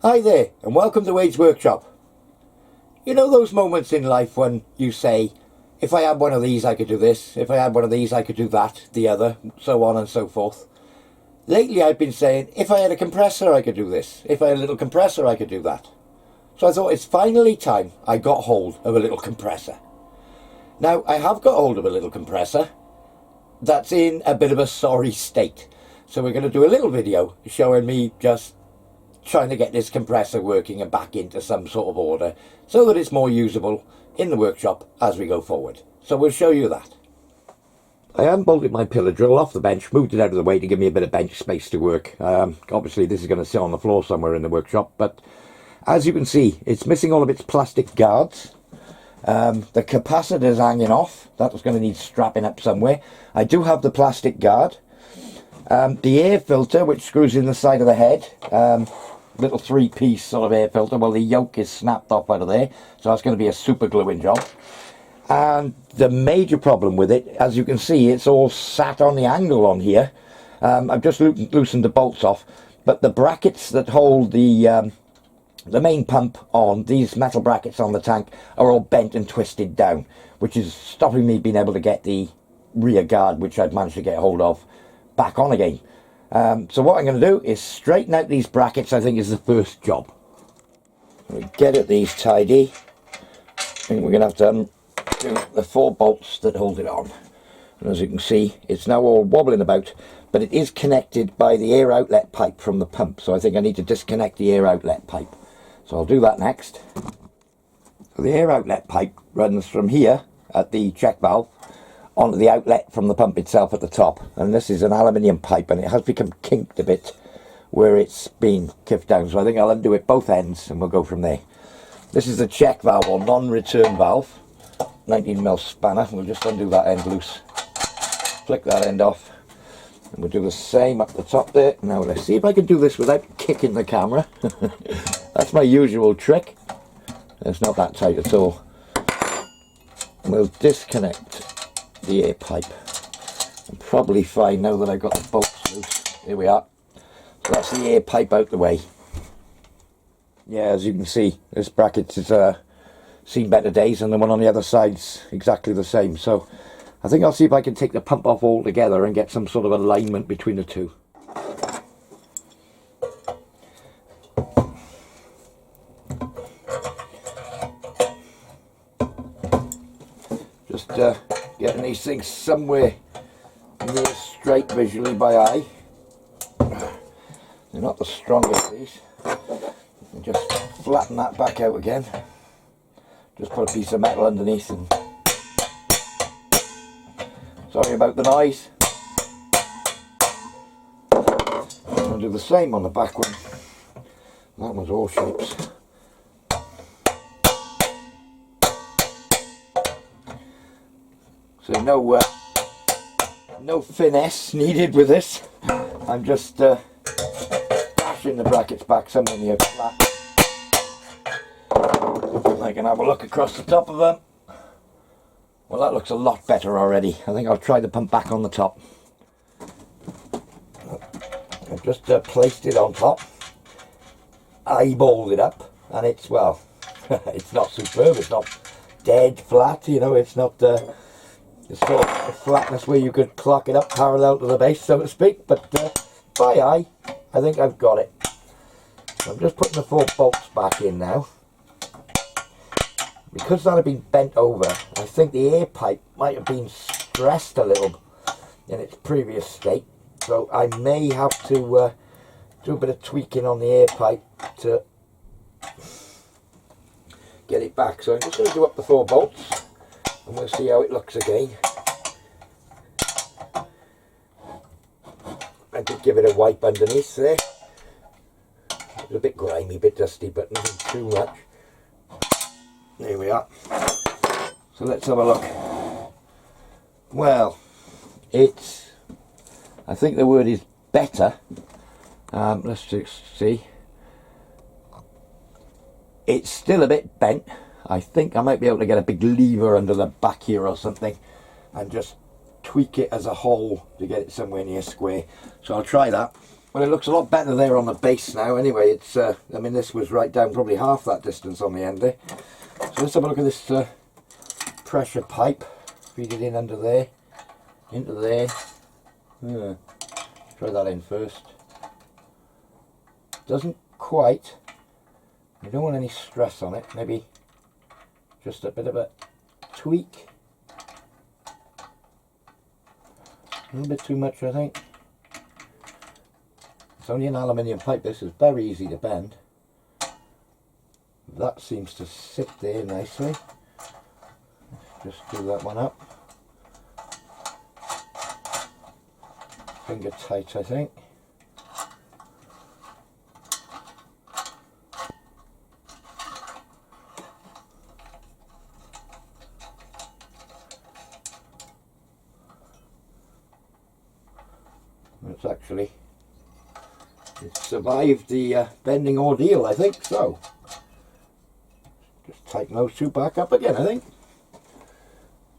Hi there, and welcome to Wade's Workshop. You know those moments in life when you say, if I had one of these I could do this, if I had one of these I could do that, the other, so on and so forth. Lately I've been saying, if I had a compressor I could do this, if I had a little compressor I could do that. So I thought it's finally time I got hold of a little compressor. Now I have got hold of a little compressor that's in a bit of a sorry state. So we're going to do a little video showing me just trying to get this compressor working and back into some sort of order so that it's more usable in the workshop as we go forward. So we'll show you that. I unbolted my pillar drill off the bench, moved it out of the way to give me a bit of bench space to work. Obviously this is going to sit on the floor somewhere in the workshop, but as you can see it's missing all of its plastic guards. The capacitor's hanging off. That's going to need strapping up somewhere. I do have the plastic guard. The air filter, which screws in the side of the head, little three-piece sort of air filter, well the yoke is snapped off out of there, so that's going to be a super gluing job. And the major problem with it, as you can see, it's all sat on the angle on here. I've just loosened the bolts off, but the brackets that hold the main pump on, these metal brackets on the tank, are all bent and twisted down, which is stopping me being able to get the rear guard, which I'd managed to get hold of, back on again. So what I'm going to do is straighten out these brackets. I think is the first job. We get at these tidy. I think we're going to have to undo the 4 bolts that hold it on. And as you can see, it's now all wobbling about, but it is connected by the air outlet pipe from the pump. So I think I need to disconnect the air outlet pipe. So I'll do that next. So the air outlet pipe runs from here at the check valve onto the outlet from the pump itself at the top, and this is an aluminium pipe and it has become kinked a bit where it's been kicked down, so I think I'll undo it both ends and we'll go from there. This is the check valve or non-return valve, 19mm spanner. We'll just undo that end loose, flick that end off, and we'll do the same up the top there. Now let's see if I can do this without kicking the camera. That's my usual trick. It's not that tight at all. We'll disconnect the air pipe. I'm probably fine now that I've got the bolts loose. Here we are. So that's the air pipe out the way. Yeah, as you can see, this bracket has seen better days, and the one on the other side's exactly the same. So I think I'll see if I can take the pump off altogether and get some sort of alignment between the two. Just getting these things somewhere near straight visually by eye. They're not the strongest, these. And just flatten that back out again. Just put a piece of metal underneath and sorry about the noise. I'll do the same on the back one. That one's all shapes. So no finesse needed with this. I'm just bashing the brackets back somewhere near flat. I can have a look across the top of them. Well, that looks a lot better already. I think I'll try the pump back on the top. I've just placed it on top, eyeballed it up, and it's, well, it's not superb, it's not dead flat, you know, it's not the sort of flatness where you could clock it up parallel to the base, so to speak, but by eye, I think I've got it. So I'm just putting the 4 bolts back in now. Because that had been bent over, I think the air pipe might have been stressed a little in its previous state, so I may have to do a bit of tweaking on the air pipe to get it back. So I'm just going to do up the 4 bolts and we'll see how it looks again. I did give it a wipe underneath there. It was a bit grimy, a bit dusty, but nothing too much. There we are. So let's have a look. Well, it's, I think the word is better. Let's just see. It's still a bit bent. I think I might be able to get a big lever under the back here or something and just tweak it as a whole to get it somewhere near square. So I'll try that. Well, it looks a lot better there on the base now. Anyway, it's I mean, this was right down probably half that distance on the end there. So let's have a look at this pressure pipe. Feed it in under there, into there. Try that in first. Doesn't quite. You don't want any stress on it. Maybe just a bit of a tweak. A little bit too much, I think. It's only an aluminium pipe. This is very easy to bend. That seems to sit there nicely. Just do that one up. Finger tight, I think. It's survived the bending ordeal, I think. So just tighten those two back up again, I think.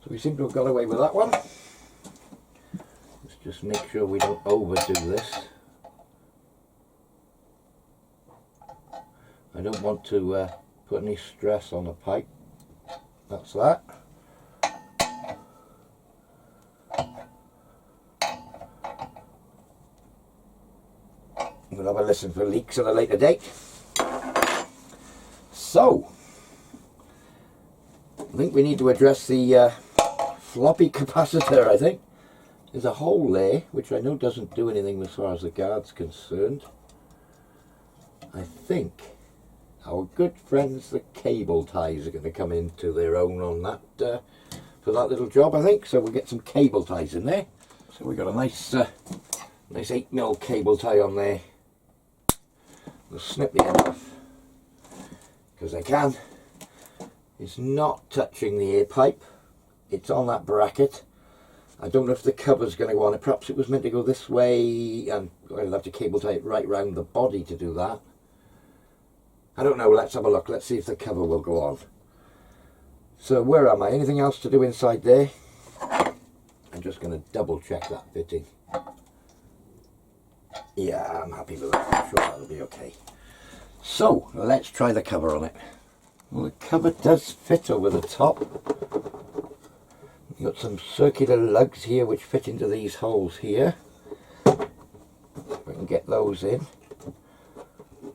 So we seem to have got away with that one. Let's just make sure we don't overdo this. I don't want to put any stress on the pipe. That's that. We'll have a listen for leaks at a later date. So, I think we need to address the floppy capacitor, I think. There's a hole there, which I know doesn't do anything as far as the guard's concerned. I think our good friends, the cable ties, are going to come into their own on that, for that little job, I think. So we'll get some cable ties in there. So we've got a nice 8mm cable tie on there. We'll snip the end off because I can. It's not touching the air pipe. It's on that bracket. I don't know if the cover's going to go on it. Perhaps it was meant to go this way, and I'll have to cable tie it right round the body to do that. I don't know. Let's have a look. Let's see if the cover will go on. So where am I? Anything else to do inside there? I'm just going to double check that fitting. Yeah, I'm happy with that. I'm sure that'll be okay. So, let's try the cover on it. Well, the cover does fit over the top. You've got some circular lugs here which fit into these holes here. If I can get those in.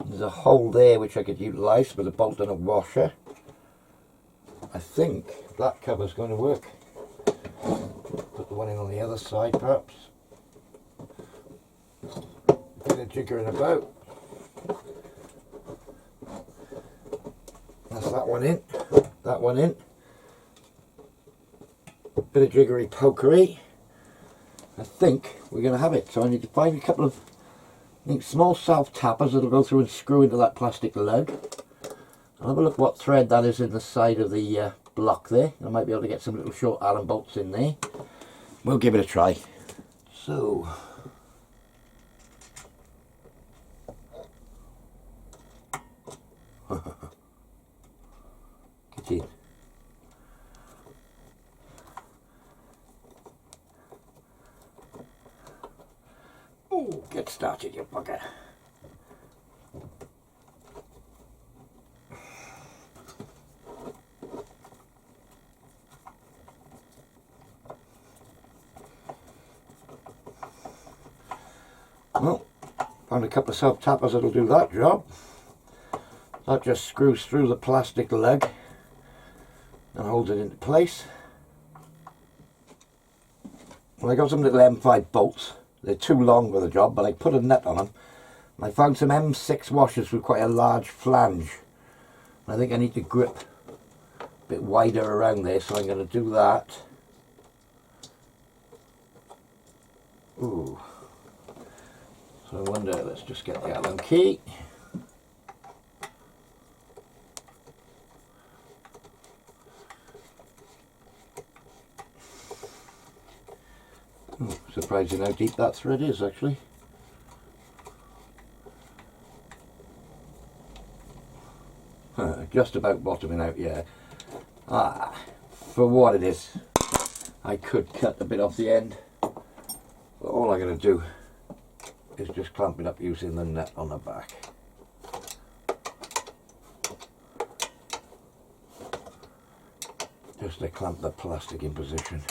There's a hole there which I could utilise with a bolt and a washer. I think that cover's going to work. Put the one in on the other side perhaps. Bit of jiggering about. That's that one in. That one in. Bit of jiggery pokery. I think we're going to have it. So I need to find a couple of small self tappers that'll go through and screw into that plastic lug. I'll have a look what thread that is in the side of the block there. I might be able to get some little short Allen bolts in there. We'll give it a try. So get in. Oh, get started, you bugger. Well, found a couple of self tappers that'll do that job. That just screws through the plastic lug and holds it into place. Well, I got some little M5 bolts. They're too long for the job, but I put a nut on them. And I found some M6 washers with quite a large flange. I think I need to grip a bit wider around there, so I'm going to do that. Ooh. So I wonder, let's just get the Allen key. Oh, surprising how deep that thread is actually. Just about bottoming out, yeah. For what it is, I could cut a bit off the end. But all I'm going to do is just clamp it up using the nut on the back. Just to clamp the plastic in position.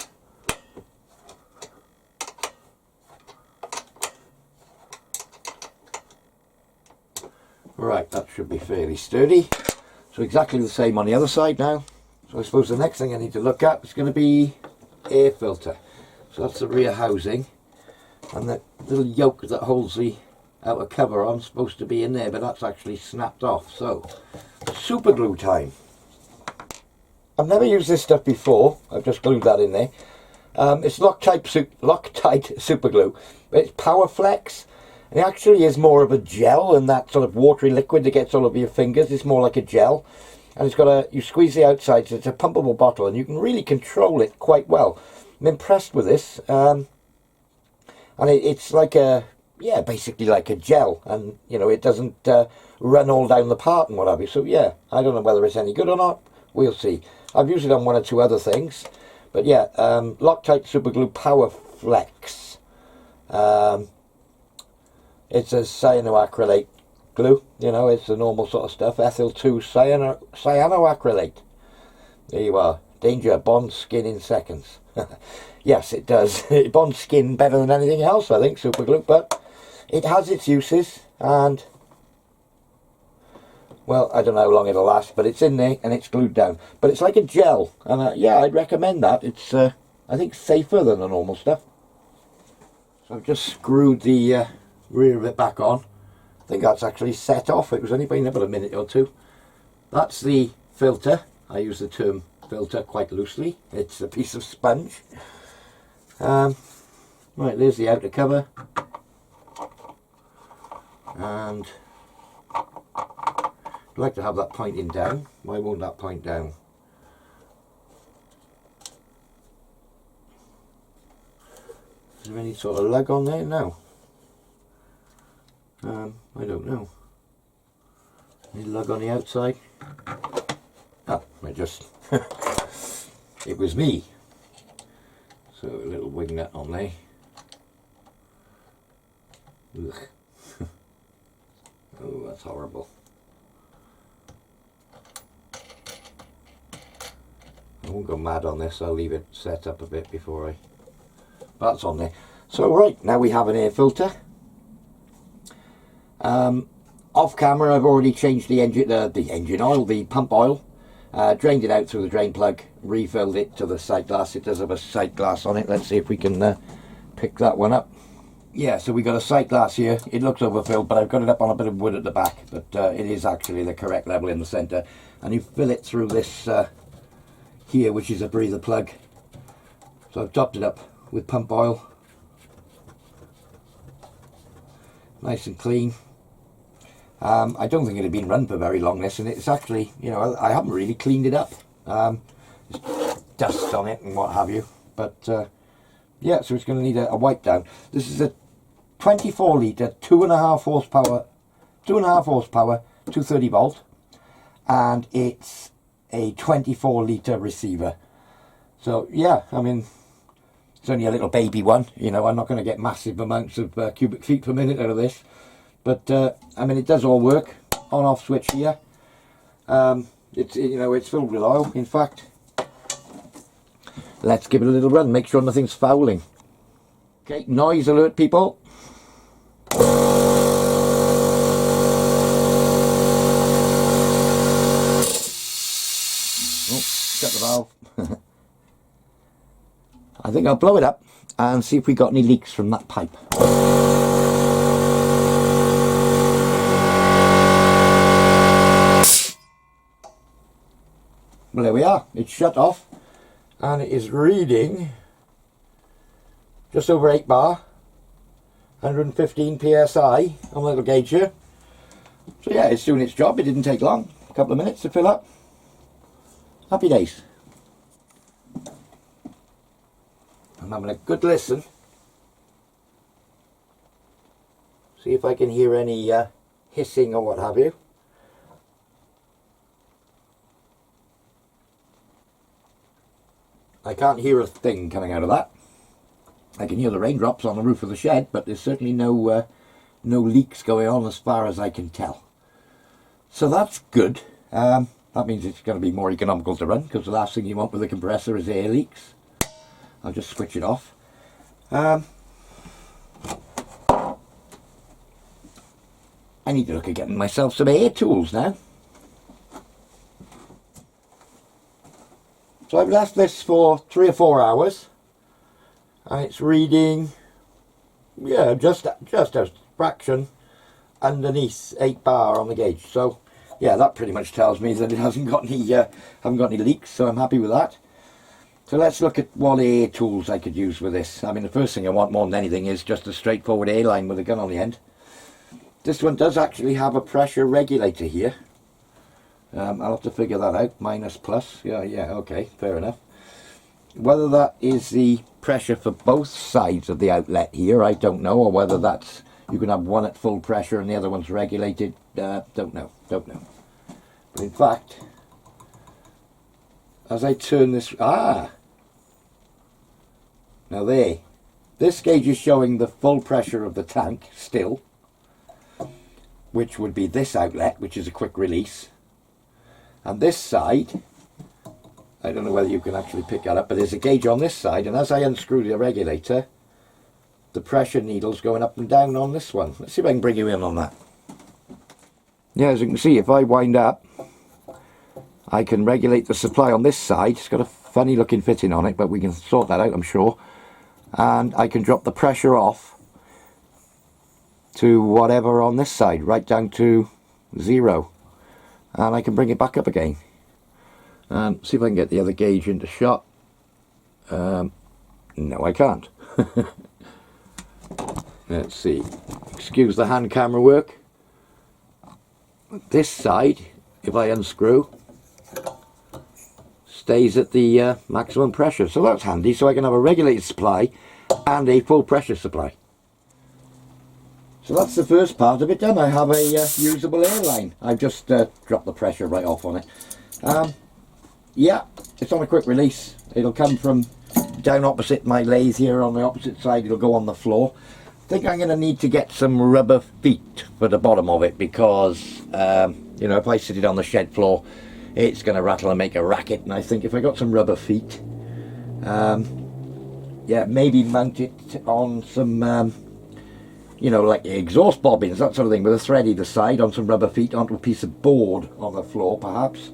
Right, that should be fairly sturdy. So exactly the same on the other side now. So I suppose the next thing I need to look at is going to be air filter. So that's the rear housing, and the little yoke that holds the outer cover on is supposed to be in there, but that's actually snapped off. So super glue time. I've never used this stuff before. I've just glued that in there. It's Loctite super glue, but it's Power Flex. And it actually is more of a gel than that sort of watery liquid that gets all over your fingers. It's more like a gel. And it's got you squeeze the outside, so it's a pumpable bottle, and you can really control it quite well. I'm impressed with this. And it's like basically like a gel. And, you know, it doesn't run all down the part and what have you. So, yeah, I don't know whether it's any good or not. We'll see. I've used it on one or two other things. But, yeah, Loctite Super Glue Power Flex. It's a cyanoacrylate glue, you know, it's the normal sort of stuff. Ethyl 2 cyanoacrylate. There you are. Danger, bonds skin in seconds. Yes, it does. It bonds skin better than anything else, I think, super glue, but it has its uses, and, well, I don't know how long it'll last, but it's in there and it's glued down. But it's like a gel, and yeah, I'd recommend that. It's, I think, safer than the normal stuff. So I've just screwed the rear of it back on. I think that's actually set off. It was only been about a minute or two. That's the filter. I use the term filter quite loosely. It's a piece of sponge. Right, there's the outer cover. And I'd like to have that pointing down. Why won't that point down? Is there any sort of lug on there? No. I don't know. Any lug on the outside? Oh, I just... it was me. So a little wing nut on there. Ugh. Oh, that's horrible. I won't go mad on this. I'll leave it set up a bit before I... That's on there. So right, now we have an air filter. Off camera, I've already changed the engine oil, the pump oil, drained it out through the drain plug, refilled it to the sight glass. It does have a sight glass on it. Let's see if we can pick that one up. Yeah, so we got a sight glass here. It looks overfilled, but I've got it up on a bit of wood at the back, but it is actually the correct level in the center. And you fill it through this here, which is a breather plug. So I've topped it up with pump oil. Nice and clean. I don't think it had been run for very long, this, and it's actually, you know, I haven't really cleaned it up. There's dust on it and what have you, but yeah, so it's going to need a wipe down. This is a 24 litre, 2.5 horsepower, 230 volt, and it's a 24 litre receiver. So yeah, I mean, it's only a little baby one, you know. I'm not going to get massive amounts of cubic feet per minute out of this. But, I mean, it does all work. On-off switch here. It's, you know, it's filled with oil, in fact. Let's give it a little run, make sure nothing's fouling. Okay, noise alert, people. Oh, shut the valve. I think I'll blow it up and see if we got any leaks from that pipe. Well, there we are. It's shut off, and it is reading just over 8 bar, 115 psi on the little gauge here. So yeah, it's doing its job. It didn't take long, a couple of minutes to fill up. Happy days. I'm having a good listen. See if I can hear any hissing or what have you. I can't hear a thing coming out of that. I can hear the raindrops on the roof of the shed, but there's certainly no no leaks going on as far as I can tell. So that's good. That means it's going to be more economical to run, because the last thing you want with a compressor is air leaks. I'll just switch it off. I need to look at getting myself some air tools now. So I've left this for 3 or 4 hours, and it's reading, yeah, just a fraction underneath 8 bar on the gauge. So yeah, that pretty much tells me that it hasn't got any haven't got any leaks, so I'm happy with that. So let's look at what air tools I could use with this. I mean, the first thing I want more than anything is just a straightforward air line with a gun on the end. This one does actually have a pressure regulator here. I'll have to figure that out. Minus, plus. Yeah, okay, fair enough. Whether that is the pressure for both sides of the outlet here, I don't know, or whether that's, you can have one at full pressure and the other one's regulated. Don't know. But in fact, as I turn this, now there, this gauge is showing the full pressure of the tank still, which would be this outlet, which is a quick release. And this side, I don't know whether you can actually pick that up, but there's a gauge on this side, and as I unscrew the regulator, the pressure needle's going up and down on this one. Let's see if I can bring you in on that. Yeah, as you can see, if I wind up, I can regulate the supply on this side. It's got a funny looking fitting on it, but we can sort that out, I'm sure. And I can drop the pressure off to whatever on this side, right down to 0. And I can bring it back up again. And see if I can get the other gauge into shot. No, I can't. Let's see. Excuse the hand camera work. This side, if I unscrew, stays at the maximum pressure. So that's handy. So I can have a regulated supply and a full pressure supply. So that's the first part of it done. I have a usable air line. I've just dropped the pressure right off on it. Yeah, it's on a quick release. It'll come from down opposite my lathe here on the opposite side. It'll go on the floor. I think I'm going to need to get some rubber feet for the bottom of it, because you know, if I sit it on the shed floor, it's going to rattle and make a racket. And I think if I got some rubber feet, yeah, maybe mount it on some you know, like exhaust bobbins, that sort of thing, with a thread either side, on some rubber feet, onto a piece of board on the floor perhaps,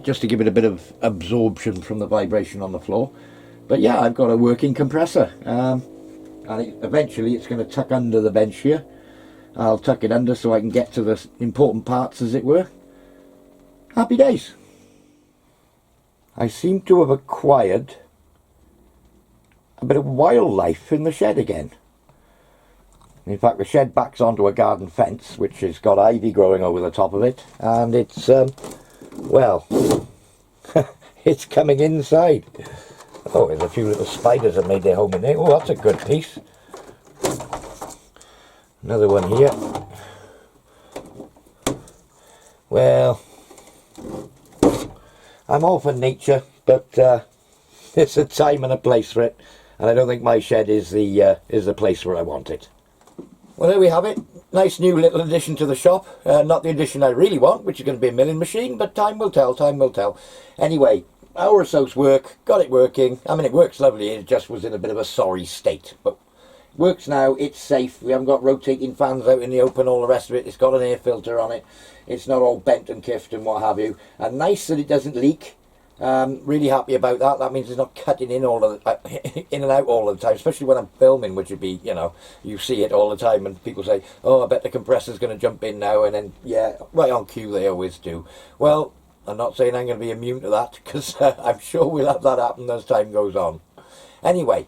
just to give it a bit of absorption from the vibration on the floor. But yeah, I've got a working compressor, and eventually it's going to tuck under the bench here. I'll tuck it under so I can get to the important parts, as it were. Happy days. I seem to have acquired a bit of wildlife in the shed again. In fact, the shed backs onto a garden fence, which has got ivy growing over the top of it, and it's, well, it's coming inside. Oh, there's a few little spiders that made their home in there. Oh, that's a good piece. Another one here. Well, I'm all for nature, but it's a time and a place for it, and I don't think my shed is the place where I want it. Well, there we have it. Nice new little addition to the shop. Not the addition I really want, which is going to be a milling machine, but time will tell, time will tell. Anyway, hour or so's work, got it working. I mean, it works lovely. It just was in a bit of a sorry state, but it works now. It's safe. We haven't got rotating fans out in the open, all the rest of it. It's got an air filter on it. It's not all bent and kiffed and what have you. And nice that it doesn't leak. Really happy about that. That means it's not cutting in all of the, in and out all the time, especially when I'm filming, which would be, you know, you see it all the time and people say, oh, I bet the compressor's going to jump in now, and then, yeah, right on cue, they always do. Well, I'm not saying I'm going to be immune to that, because I'm sure we'll have that happen as time goes on. Anyway,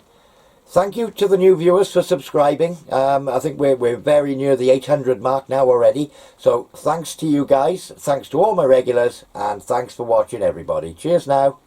thank you to the new viewers for subscribing. I think we're very near the 800 mark now already. So thanks to you guys, thanks to all my regulars, and thanks for watching, everybody. Cheers now.